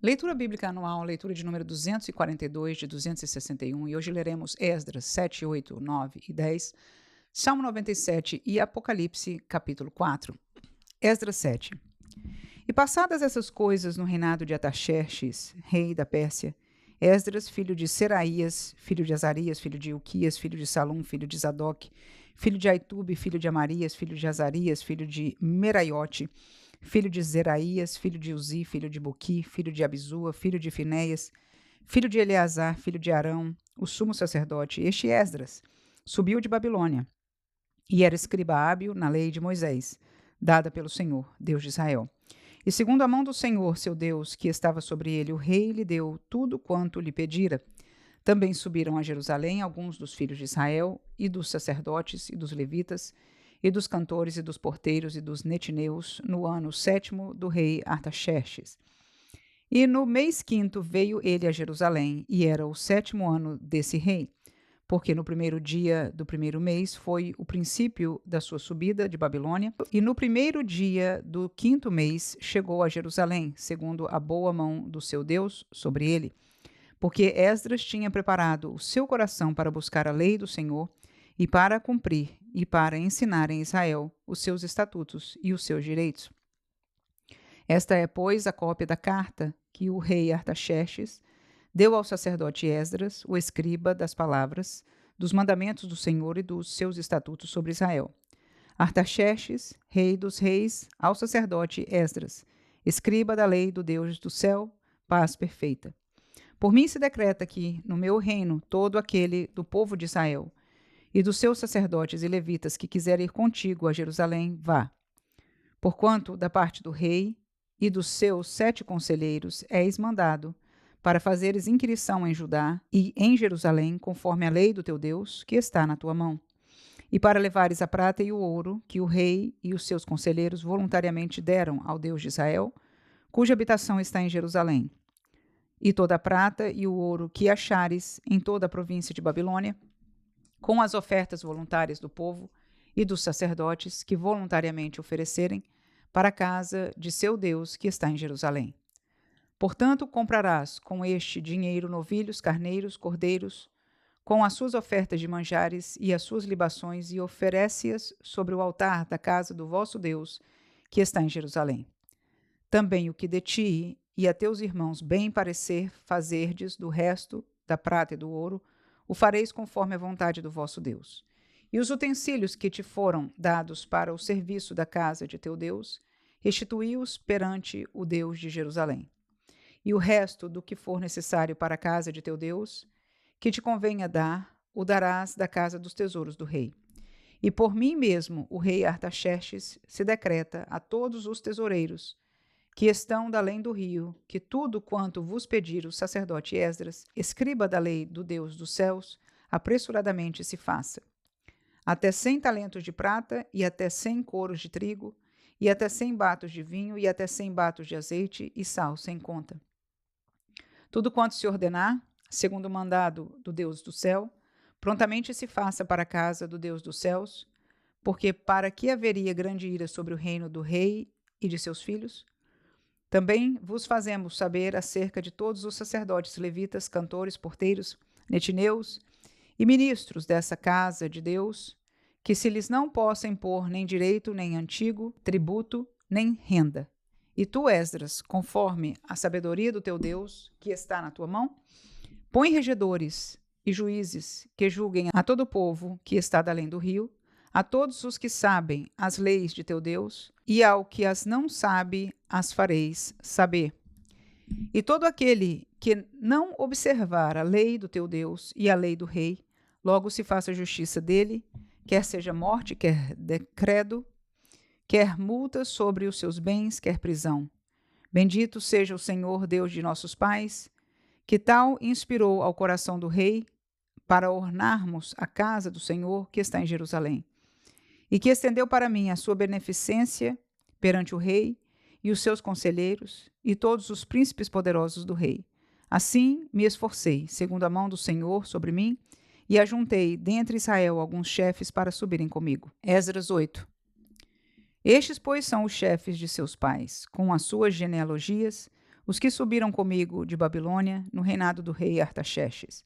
Leitura bíblica anual, leitura de número 242 de 261, e hoje leremos Esdras 7, 8, 9 e 10, Salmo 97 e Apocalipse capítulo 4. Esdras 7. E passadas essas coisas no reinado de Artaxerxes, rei da Pérsia, Esdras, filho de Seraías, filho de Azarias, filho de Ilquias, filho de Salum, filho de Zadok, filho de Aitube, filho de Amarias, filho de Azarias, filho de Meraiote, filho de Zeraías, filho de Uzi, filho de Buqui, filho de Abizua, filho de Finéias, filho de Eleazar, filho de Arão, o sumo sacerdote, este Esdras, subiu de Babilônia, e era escriba hábil na lei de Moisés, dada pelo Senhor, Deus de Israel. E segundo a mão do Senhor, seu Deus, que estava sobre ele, o rei lhe deu tudo quanto lhe pedira. Também subiram a Jerusalém alguns dos filhos de Israel, e dos sacerdotes, e dos levitas, e dos cantores, e dos porteiros, e dos netineus, no ano 7º do rei Artaxerxes. E no mês 5º veio ele a Jerusalém, e era o 7º ano desse rei, porque no primeiro dia do primeiro mês foi o princípio da sua subida de Babilônia, e no primeiro dia do 5º mês chegou a Jerusalém, segundo a boa mão do seu Deus sobre ele, porque Esdras tinha preparado o seu coração para buscar a lei do Senhor e para cumprir e para ensinar em Israel os seus estatutos e os seus direitos. Esta é, pois, a cópia da carta que o rei Artaxerxes deu ao sacerdote Esdras, o escriba das palavras, dos mandamentos do Senhor e dos seus estatutos sobre Israel. Artaxerxes, rei dos reis, ao sacerdote Esdras, escriba da lei do Deus do céu, paz perfeita. Por mim se decreta que, no meu reino, todo aquele do povo de Israel e dos seus sacerdotes e levitas que quiser ir contigo a Jerusalém, vá. Porquanto, da parte do rei e dos seus 7 conselheiros, és mandado para fazeres inquirição em Judá e em Jerusalém, conforme a lei do teu Deus, que está na tua mão, e para levares a prata e o ouro que o rei e os seus conselheiros voluntariamente deram ao Deus de Israel, cuja habitação está em Jerusalém, e toda a prata e o ouro que achares em toda a província de Babilônia, com as ofertas voluntárias do povo e dos sacerdotes que voluntariamente oferecerem para a casa de seu Deus que está em Jerusalém. Portanto, comprarás com este dinheiro novilhos, carneiros, cordeiros, com as suas ofertas de manjares e as suas libações, e oferece-as sobre o altar da casa do vosso Deus, que está em Jerusalém. Também o que de ti e a teus irmãos bem parecer fazerdes do resto da prata e do ouro, o fareis conforme a vontade do vosso Deus. E os utensílios que te foram dados para o serviço da casa de teu Deus, restituí-os perante o Deus de Jerusalém. E o resto do que for necessário para a casa de teu Deus, que te convenha dar, o darás da casa dos tesouros do rei. E por mim mesmo o rei Artaxerxes se decreta a todos os tesoureiros que estão da além do rio, que tudo quanto vos pedir o sacerdote Esdras, escriba da lei do Deus dos céus, apressuradamente se faça. Até 100 talentos de prata, e até 100 coros de trigo, e até 100 batos de vinho, e até 100 batos de azeite, e sal sem conta. Tudo quanto se ordenar, segundo o mandado do Deus do céu, prontamente se faça para a casa do Deus dos céus, porque para que haveria grande ira sobre o reino do rei e de seus filhos? Também vos fazemos saber acerca de todos os sacerdotes, levitas, cantores, porteiros, netineus e ministros dessa casa de Deus, que se lhes não possa impor nem direito, nem antigo, tributo, nem renda. E tu, Esdras, conforme a sabedoria do teu Deus, que está na tua mão, põe regedores e juízes que julguem a todo o povo que está da além do rio, a todos os que sabem as leis de teu Deus, e ao que as não sabe, as fareis saber. E todo aquele que não observar a lei do teu Deus e a lei do rei, logo se faça justiça dele, quer seja morte, quer decredo, quer multa sobre os seus bens, quer prisão. Bendito seja o Senhor, Deus de nossos pais, que tal inspirou ao coração do rei para ornarmos a casa do Senhor que está em Jerusalém, e que estendeu para mim a sua beneficência perante o rei e os seus conselheiros e todos os príncipes poderosos do rei. Assim me esforcei, segundo a mão do Senhor sobre mim, e ajuntei dentre Israel alguns chefes para subirem comigo. Esdras 8. Estes, pois, são os chefes de seus pais, com as suas genealogias, os que subiram comigo de Babilônia, no reinado do rei Artaxerxes.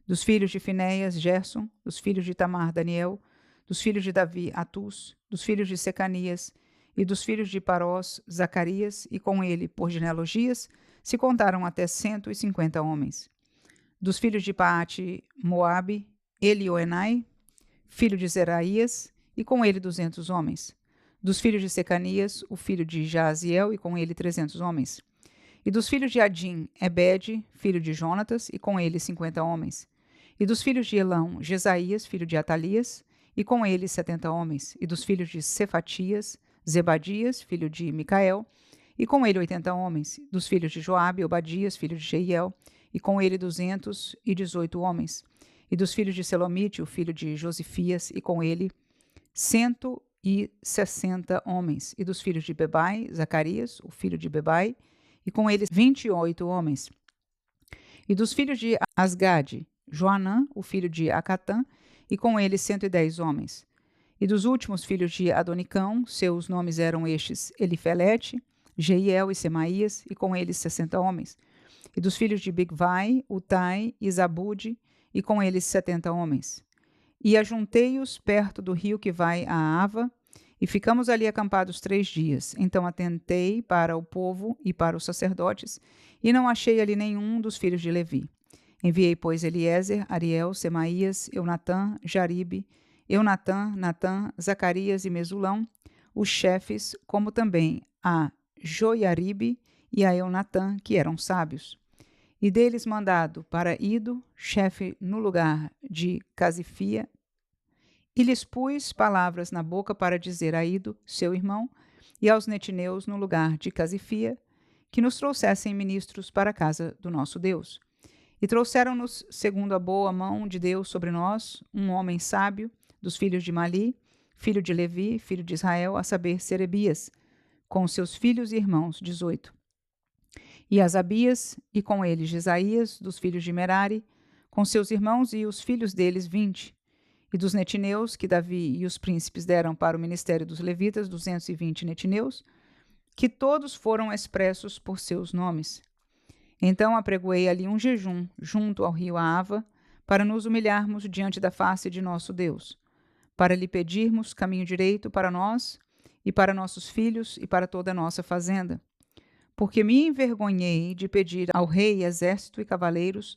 Dos filhos de Finéias, Gerson, dos filhos de Tamar, Daniel, dos filhos de Davi, Atus, dos filhos de Secanias, e dos filhos de Parós, Zacarias, e com ele, por genealogias, se contaram até 150 homens. Dos filhos de Paate, Moabe, Elioenai, filho de Zeraías, e com ele 200 homens. Dos filhos de Secanias, o filho de Jaaziel, e com ele 300 homens. E dos filhos de Adim, Ebed, filho de Jonatas, e com ele 50 homens. E dos filhos de Elão, Jesaías, filho de Atalias, e com ele 70 homens. E dos filhos de Cefatias, Zebadias, filho de Micael, e com ele 80 homens. Dos filhos de Joabe, Obadias, filho de Jeiel, e com ele 218 homens. E dos filhos de Selomite, o filho de Josifias, e com ele 160 homens. E dos filhos de Bebai, Zacarias, o filho de Bebai, e com eles 28 homens. E dos filhos de Asgade, Joanã, o filho de Acatã, e com ele 110 homens. E dos últimos filhos de Adonicão, seus nomes eram estes: Elifelete, Jeiel e Semaías, e com eles 60 homens. E dos filhos de Bigvai, Utai e Zabude, e com eles 70 homens. E ajuntei-os perto do rio que vai a Ava, e ficamos ali acampados 3 dias. Então atentei para o povo e para os sacerdotes, e não achei ali nenhum dos filhos de Levi. Enviei, pois, Eliezer, Ariel, Semaías, Eunatã, Jaribe, Natã, Zacarias e Mesulão, os chefes, como também a Joiaribe e a Eunatã, que eram sábios. E deles mandado para Ido, chefe no lugar de Casifia, e lhes pus palavras na boca para dizer a Ido, seu irmão, e aos netineus no lugar de Casifia, que nos trouxessem ministros para a casa do nosso Deus. E trouxeram-nos, segundo a boa mão de Deus sobre nós, um homem sábio, dos filhos de Mali, filho de Levi, filho de Israel, a saber, Serebias, com seus filhos e irmãos, 18. E Asabias, e com ele Jesaías, dos filhos de Merari, com seus irmãos e os filhos deles, 20. E dos netineus, que Davi e os príncipes deram para o ministério dos levitas, 220 netineus, que todos foram expressos por seus nomes. Então apregoei ali um jejum, junto ao rio Ava, para nos humilharmos diante da face de nosso Deus, para lhe pedirmos caminho direito para nós e para nossos filhos e para toda a nossa fazenda. Porque me envergonhei de pedir ao rei exército e cavaleiros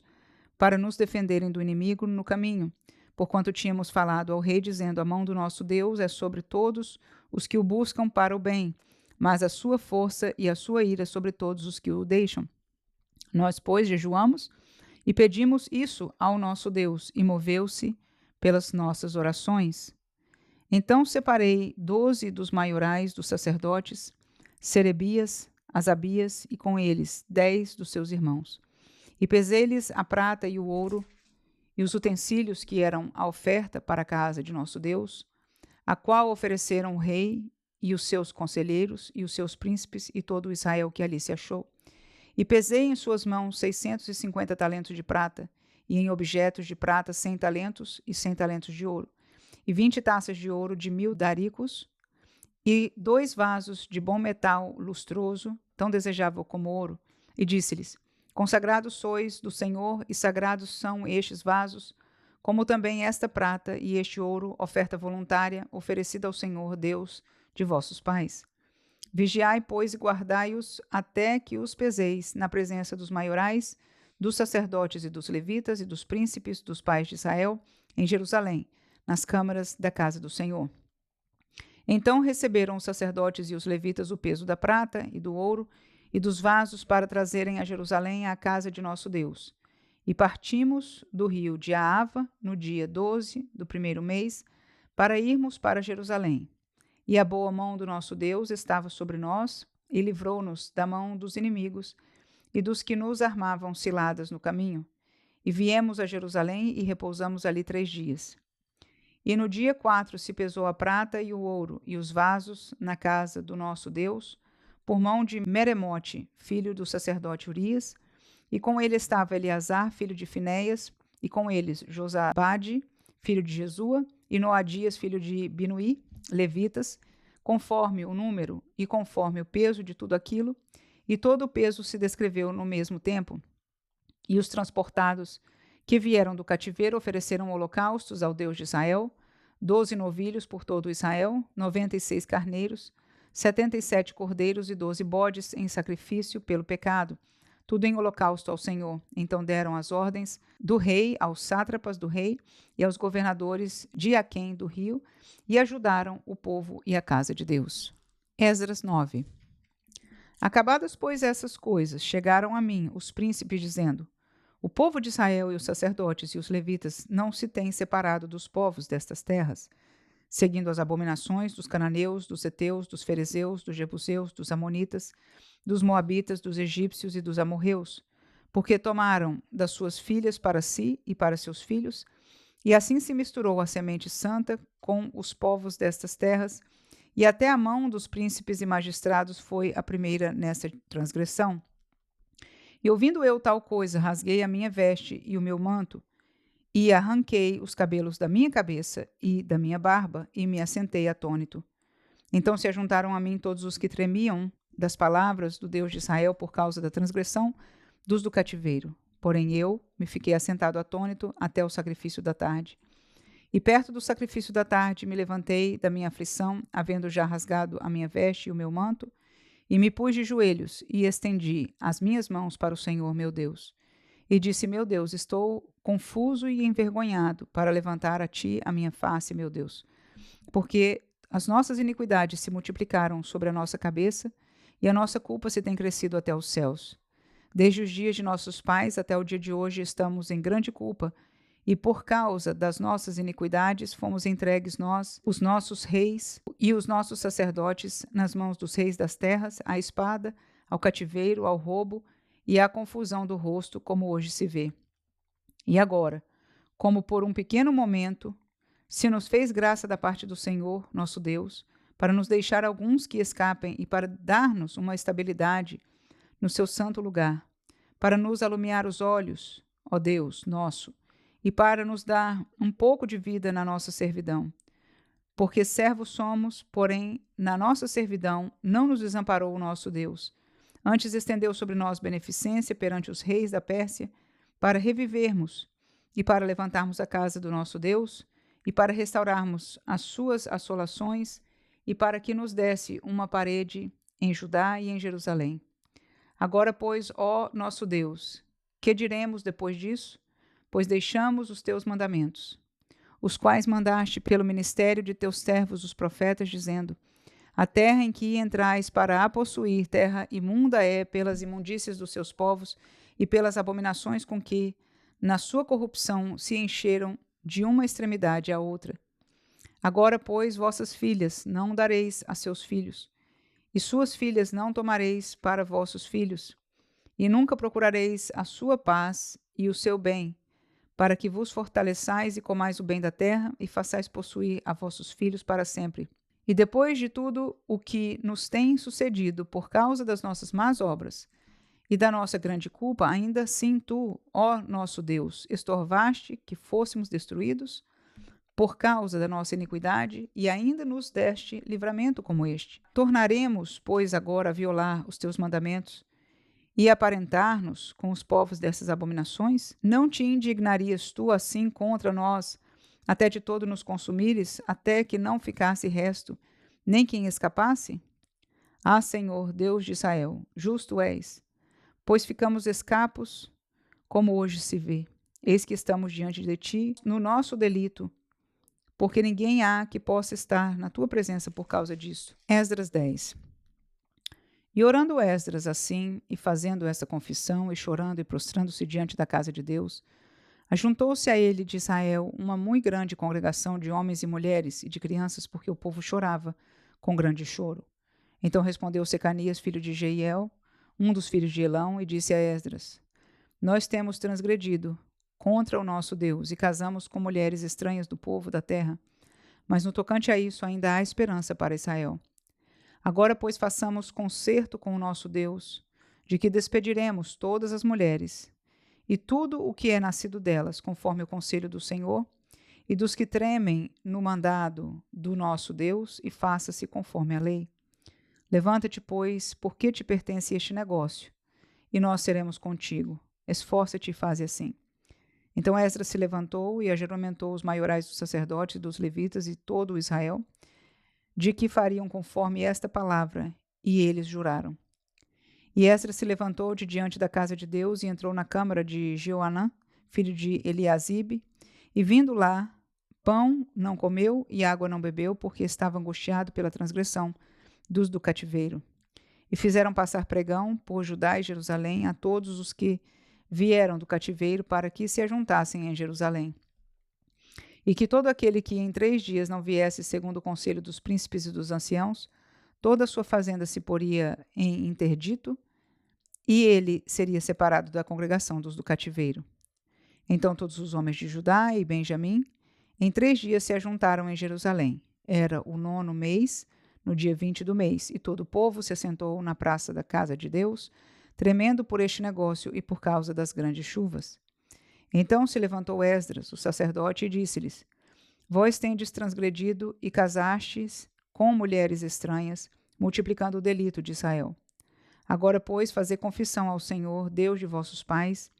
para nos defenderem do inimigo no caminho, porquanto tínhamos falado ao rei, dizendo: a mão do nosso Deus é sobre todos os que o buscam para o bem, mas a sua força e a sua ira sobre todos os que o deixam. Nós, pois, jejuamos e pedimos isso ao nosso Deus, e moveu-se pelas nossas orações. Então separei 12 dos maiorais dos sacerdotes, Serebias, Asabias, e com eles 10 dos seus irmãos. E pesei-lhes a prata e o ouro, e os utensílios que eram a oferta para a casa de nosso Deus, a qual ofereceram o rei e os seus conselheiros, e os seus príncipes, e todo o Israel que ali se achou. E pesei em suas mãos 650 talentos de prata, e em objetos de prata 100 talentos e 100 talentos de ouro, e 20 taças de ouro de 1000 daricos, e 2 vasos de bom metal lustroso, tão desejável como ouro. E disse-lhes: consagrados sois do Senhor, e sagrados são estes vasos, como também esta prata e este ouro, oferta voluntária, oferecida ao Senhor Deus de vossos pais. Vigiai, pois, e guardai-os até que os peseis na presença dos maiorais, dos sacerdotes e dos levitas e dos príncipes dos pais de Israel, em Jerusalém, nas câmaras da casa do Senhor. Então receberam os sacerdotes e os levitas o peso da prata e do ouro e dos vasos para trazerem a Jerusalém à casa de nosso Deus. E partimos do rio de Aava no dia 12 do 1º mês para irmos para Jerusalém. E a boa mão do nosso Deus estava sobre nós, e livrou-nos da mão dos inimigos e dos que nos armavam ciladas no caminho. E viemos a Jerusalém e repousamos ali 3 dias. E no dia 4 se pesou a prata e o ouro e os vasos na casa do nosso Deus, por mão de Meremote, filho do sacerdote Urias, e com ele estava Eleazar, filho de Finéias, e com eles Josabade, filho de Jesua, e Noadias, filho de Binuí, levitas, conforme o número e conforme o peso de tudo aquilo, E todo o peso se descreveu no mesmo tempo. E os transportados que vieram do cativeiro ofereceram holocaustos ao Deus de Israel, 12 novilhos por todo Israel, 96 carneiros, 77 cordeiros e 12 bodes em sacrifício pelo pecado, tudo em holocausto ao Senhor. Então deram as ordens do rei aos sátrapas do rei e aos governadores de aquém do rio e ajudaram o povo e a casa de Deus. Esdras 9. Acabadas, pois, essas coisas, chegaram a mim os príncipes, dizendo: o povo de Israel e os sacerdotes e os levitas não se têm separado dos povos destas terras, seguindo as abominações dos cananeus, dos heteus, dos ferezeus, dos jebuseus, dos amonitas, dos moabitas, dos egípcios e dos amorreus, porque tomaram das suas filhas para si e para seus filhos, e assim se misturou a semente santa com os povos destas terras, e até a mão dos príncipes e magistrados foi a primeira nessa transgressão. E ouvindo eu tal coisa, rasguei a minha veste e o meu manto, e arranquei os cabelos da minha cabeça e da minha barba, e me assentei atônito. Então se ajuntaram a mim todos os que tremiam das palavras do Deus de Israel por causa da transgressão dos do cativeiro. Porém eu me fiquei assentado atônito até o sacrifício da tarde. E perto do sacrifício da tarde me levantei da minha aflição, havendo já rasgado a minha veste e o meu manto, e me pus de joelhos e estendi as minhas mãos para o Senhor meu Deus. E disse: meu Deus, estou confuso e envergonhado para levantar a ti a minha face, meu Deus, porque as nossas iniquidades se multiplicaram sobre a nossa cabeça e a nossa culpa se tem crescido até os céus. Desde os dias de nossos pais até o dia de hoje estamos em grande culpa, e por causa das nossas iniquidades fomos entregues nós, os nossos reis e os nossos sacerdotes, nas mãos dos reis das terras, à espada, ao cativeiro, ao roubo e à confusão do rosto, como hoje se vê. E agora, como por um pequeno momento, se nos fez graça da parte do Senhor, nosso Deus, para nos deixar alguns que escapem e para dar-nos uma estabilidade no seu santo lugar, para nos alumiar os olhos, ó Deus nosso, e para nos dar um pouco de vida na nossa servidão. Porque servos somos, porém, na nossa servidão não nos desamparou o nosso Deus. Antes estendeu sobre nós beneficência perante os reis da Pérsia, para revivermos e para levantarmos a casa do nosso Deus, e para restaurarmos as suas assolações, e para que nos desse uma parede em Judá e em Jerusalém. Agora, pois, ó nosso Deus, que diremos depois disso? Pois deixamos os teus mandamentos, os quais mandaste pelo ministério de teus servos os profetas, dizendo: a terra em que entrais para a possuir, terra imunda é pelas imundícias dos seus povos e pelas abominações com que, na sua corrupção, se encheram de uma extremidade à outra. Agora, pois, vossas filhas não dareis a seus filhos, e suas filhas não tomareis para vossos filhos, e nunca procurareis a sua paz e o seu bem, para que vos fortaleçais e comais o bem da terra, e façais possuir a vossos filhos para sempre. E depois de tudo o que nos tem sucedido por causa das nossas más obras e da nossa grande culpa, ainda assim tu, ó nosso Deus, estorvaste que fôssemos destruídos por causa da nossa iniquidade, e ainda nos deste livramento como este. Tornaremos, pois, agora a violar os teus mandamentos e aparentar-nos com os povos dessas abominações? Não te indignarias tu assim contra nós, até de todo nos consumires, até que não ficasse resto, nem quem escapasse? Ah, Senhor, Deus de Israel, justo és, pois ficamos escapos, como hoje se vê. Eis que estamos diante de ti, no nosso delito, porque ninguém há que possa estar na tua presença por causa disso. Esdras 10. E orando Esdras assim, e fazendo essa confissão, e chorando e prostrando-se diante da casa de Deus, ajuntou-se a ele de Israel uma muito grande congregação de homens e mulheres e de crianças, porque o povo chorava com grande choro. Então respondeu Secanias, filho de Jeiel, um dos filhos de Elão, e disse a Esdras: nós temos transgredido contra o nosso Deus e casamos com mulheres estranhas do povo da terra, mas no tocante a isso ainda há esperança para Israel. Agora, pois, façamos concerto com o nosso Deus, de que despediremos todas as mulheres e tudo o que é nascido delas, conforme o conselho do Senhor e dos que tremem no mandado do nosso Deus, e faça-se conforme a lei. Levanta-te, pois, porque te pertence este negócio, e nós seremos contigo. Esforça-te e faze assim. Então Esdras se levantou e ajuramentou os maiorais dos sacerdotes, dos levitas e todo o Israel, de que fariam conforme esta palavra, e eles juraram. E Esdras se levantou de diante da casa de Deus e entrou na câmara de Joanã, filho de Eliasibe, e vindo lá, pão não comeu e água não bebeu, porque estava angustiado pela transgressão dos do cativeiro. E fizeram passar pregão por Judá e Jerusalém a todos os que vieram do cativeiro para que se ajuntassem em Jerusalém. E que todo aquele que em 3 dias não viesse segundo o conselho dos príncipes e dos anciãos, toda a sua fazenda se poria em interdito, e ele seria separado da congregação dos do cativeiro. Então todos os homens de Judá e Benjamim, em 3 dias se ajuntaram em Jerusalém. Era o 9º mês, no dia 20 do mês, e todo o povo se assentou na praça da casa de Deus, tremendo por este negócio e por causa das grandes chuvas. Então se levantou Esdras, o sacerdote, e disse-lhes: Vós tendes transgredido e casastes com mulheres estranhas, multiplicando o delito de Israel. Agora, pois, fazei confissão ao Senhor, Deus de vossos pais,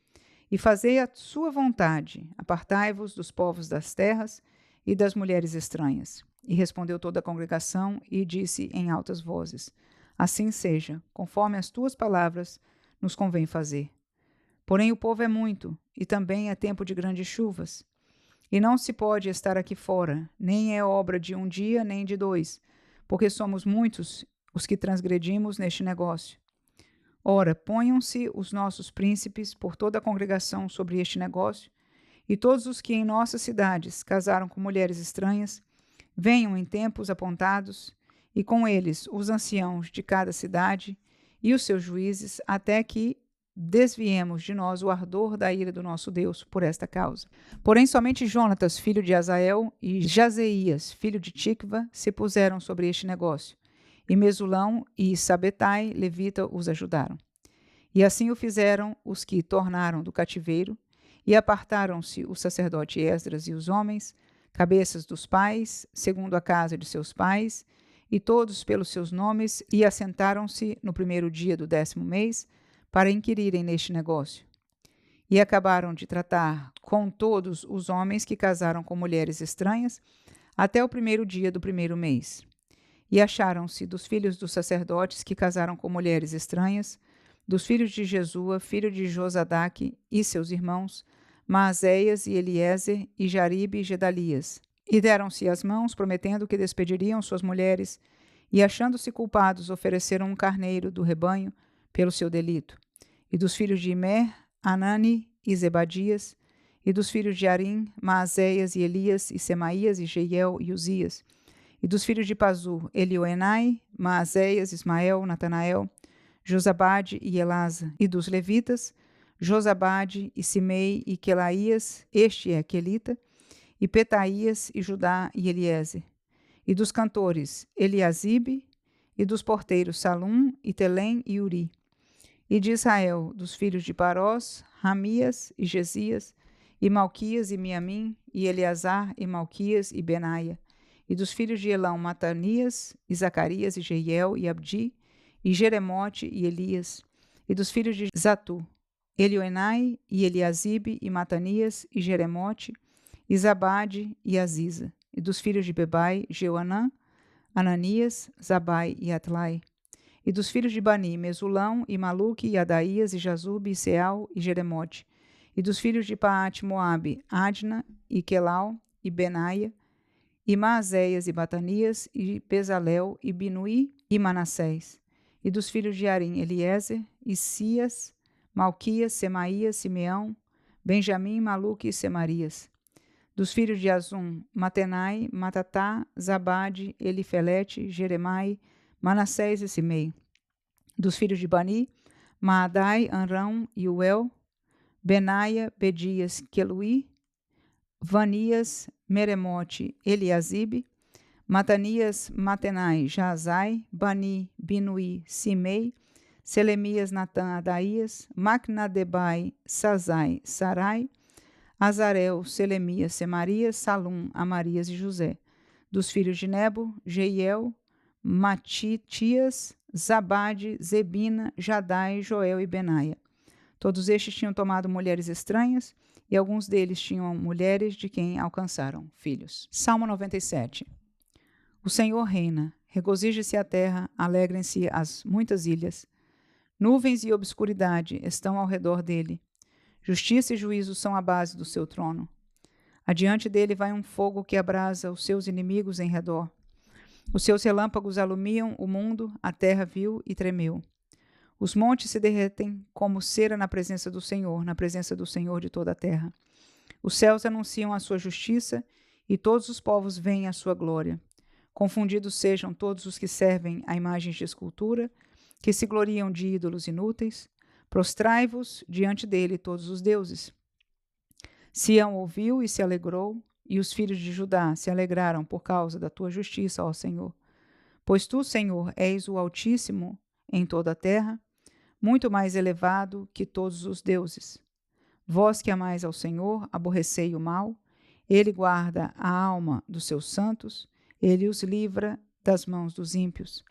e fazei a sua vontade, apartai-vos dos povos das terras e das mulheres estranhas. E respondeu toda a congregação e disse em altas vozes: Assim seja, conforme as tuas palavras nos convém fazer. Porém o povo é muito, e também é tempo de grandes chuvas. E não se pode estar aqui fora, nem é obra de 1 dia, nem de 2, porque somos muitos os que transgredimos neste negócio. Ora, ponham-se os nossos príncipes por toda a congregação sobre este negócio, e todos os que em nossas cidades casaram com mulheres estranhas, venham em tempos apontados, e com eles os anciãos de cada cidade e os seus juízes, até que desviemos de nós o ardor da ira do nosso Deus por esta causa. Porém, somente Jonatas, filho de Azael, e Jazeías, filho de Tikva, se puseram sobre este negócio, e Mesulão e Sabetai, levita, os ajudaram. E assim o fizeram os que tornaram do cativeiro, e apartaram-se o sacerdote Esdras e os homens, cabeças dos pais, segundo a casa de seus pais, e todos pelos seus nomes, e assentaram-se no 1º dia do 10º mês, para inquirirem neste negócio. E acabaram de tratar com todos os homens que casaram com mulheres estranhas, até o 1º dia do 1º mês. E acharam-se dos filhos dos sacerdotes que casaram com mulheres estranhas, dos filhos de Jesua, filho de Josadaque, e seus irmãos, Maazéias e Eliezer, e Jaribe e Gedalias. E deram-se as mãos, prometendo que despediriam suas mulheres, e achando-se culpados, ofereceram um carneiro do rebanho pelo seu delito. E dos filhos de Imer, Anani e Zebadias, e dos filhos de Arim, Maazéias e Elias, e Semaías e Jeiel e Uzias, e dos filhos de Pazur, Elioenai, Maazéias, Ismael, Natanael, Josabade e Elasa, e dos levitas, Josabade e Simei e Quelaías, este é Quelita, e Petaías e Judá e Eliezer, e dos cantores, Eliasibe, e dos porteiros, Salum e Telém e Uri, e de Israel, dos filhos de Parós, Ramias e Gesias, e Malquias e Miamim, e Eleazar e Malquias e Benaia, e dos filhos de Elão, Matanias, e Zacarias e Jeiel e Abdi, e Jeremote e Elias, e dos filhos de Zatu, Elioenai e Eliasibe e Matanias e Jeremote, e Zabade e Aziza, e dos filhos de Bebai, Jeuanã, Ananias, Zabai e Atlai, e dos filhos de Bani, Mesulão e Maluque e Adaías e Jazube e Seal e Jeremote, e dos filhos de Paate Moabe, Adna e Quelau e Benaia, e Maazéias e Batanias e Bezalel e Binui e Manassés, e dos filhos de Arim, Eliezer e Sias, Malquias, Semaías, Simeão, Benjamim, Maluque e Semarias, dos filhos de Azum, Matenai, Matatá, Zabade, Elifelete, Jeremai, Manassés e Simei, dos filhos de Bani, Maadai, Anrão e Uel, Benaia, Bedias, Queluí, Vanias, Meremote, Eliasibe, Matanias, Matenai, Jazai, Bani, Binui, Simei, Selemias, Natã, Adaías, Macnadebai, Sazai, Sarai, Azarel, Selemias, Semarias, Salum, Amarias e José, dos filhos de Nebo, Jeiel, Matitias, Zabade, Zebina, Jadai, Joel e Benaia. Todos estes tinham tomado mulheres estranhas, e alguns deles tinham mulheres de quem alcançaram filhos. Salmo 97. O Senhor reina, regozije-se a terra, alegrem-se as muitas ilhas. Nuvens e obscuridade estão ao redor dele. Justiça e juízo são a base do seu trono. Adiante dele vai um fogo que abrasa os seus inimigos em redor. Os seus relâmpagos alumiam o mundo, a terra viu e tremeu. Os montes se derretem como cera na presença do Senhor de toda a terra. Os céus anunciam a sua justiça e todos os povos veem a sua glória. Confundidos sejam todos os que servem a imagens de escultura, que se gloriam de ídolos inúteis. Prostrai-vos diante dele todos os deuses. Sião ouviu e se alegrou, e os filhos de Judá se alegraram por causa da tua justiça, ó Senhor. Pois tu, Senhor, és o Altíssimo em toda a terra, muito mais elevado que todos os deuses. Vós que amais ao Senhor, aborrecei o mal. Ele guarda a alma dos seus santos, ele os livra das mãos dos ímpios.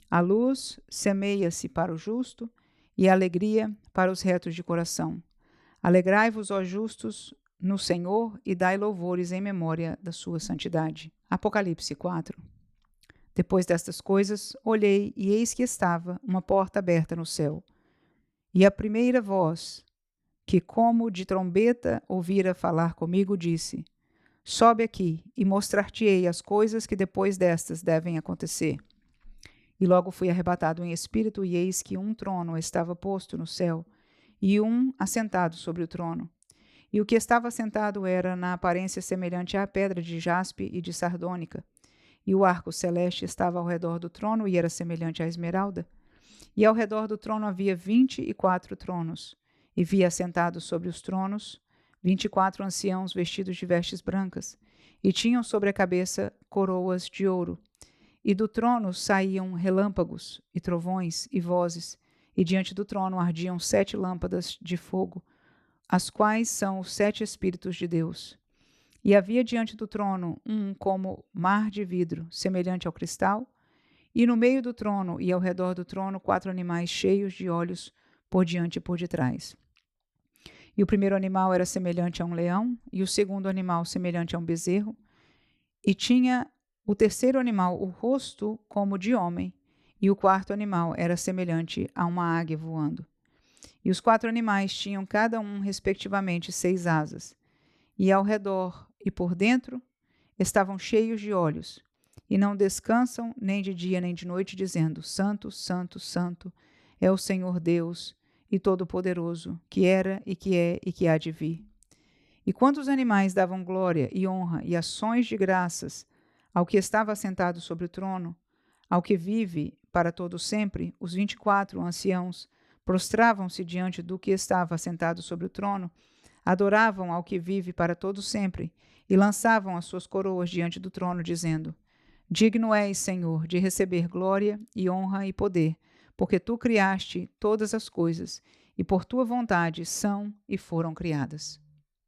A luz semeia-se para o justo e a alegria para os retos de coração. Alegrai-vos, ó justos, no Senhor e dai louvores em memória da sua santidade. Apocalipse 4. Depois destas coisas, olhei e eis que estava uma porta aberta no céu. E a primeira voz, que como de trombeta ouvira falar comigo, disse: Sobe aqui e mostrar-te-ei as coisas que depois destas devem acontecer. E logo fui arrebatado em espírito, e eis que um trono estava posto no céu, e um assentado sobre o trono. E o que estava assentado era na aparência semelhante à pedra de jaspe e de sardônica. E o arco celeste estava ao redor do trono e era semelhante à esmeralda. E ao redor do trono havia 24 tronos, e vi assentados sobre os tronos 24 anciãos vestidos de vestes brancas, e tinham sobre a cabeça coroas de ouro. E do trono saíam relâmpagos, e trovões, e vozes, e diante do trono ardiam 7 lâmpadas de fogo, as quais são os 7 Espíritos de Deus. E havia diante do trono um como mar de vidro, semelhante ao cristal, e no meio do trono e ao redor do trono 4 animais cheios de olhos por diante e por detrás. E o primeiro animal era semelhante a um leão, e o segundo animal semelhante a um bezerro, e tinha o terceiro animal o rosto como de homem, e o quarto animal era semelhante a uma águia voando. E os 4 animais tinham cada um, respectivamente, 6 asas, e ao redor e por dentro estavam cheios de olhos, e não descansam nem de dia nem de noite, dizendo: Santo, Santo, Santo é o Senhor Deus e Todo-Poderoso, que era e que é e que há de vir. E quando os animais davam glória e honra e ações de graças ao que estava assentado sobre o trono, ao que vive para todo sempre, os 24 anciãos prostravam-se diante do que estava assentado sobre o trono, adoravam ao que vive para todo sempre e lançavam as suas coroas diante do trono, dizendo: Digno és, Senhor, de receber glória e honra e poder, porque tu criaste todas as coisas, e por tua vontade são e foram criadas.